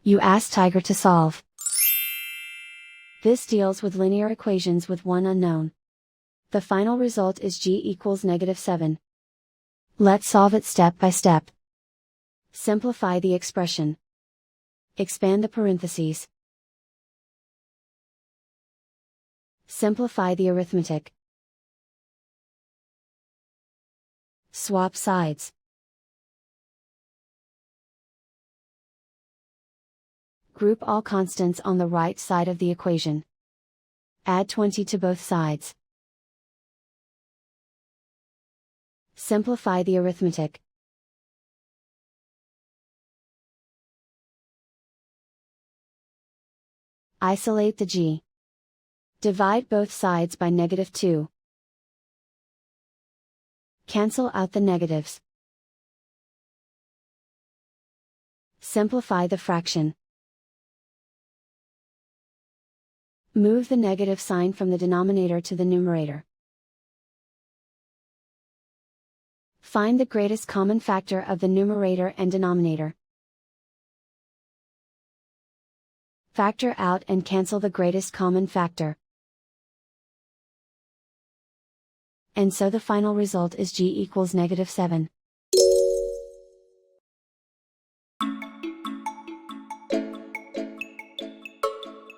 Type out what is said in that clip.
You ask Tiger to solve. This deals with linear equations with one unknown. The final result is g equals -7. Let's solve it step by step. Simplify the expression. Expand the parentheses. Simplify the arithmetic. Swap sides. Group all constants on the right side of the equation. Add 20 to both sides. Simplify the arithmetic. Isolate the g. Divide both sides by -2. Cancel out the negatives. Simplify the fraction. Move the negative sign from the denominator to the numerator. Find the greatest common factor of the numerator and denominator. Factor out and cancel the greatest common factor. And so the final result is g equals -7.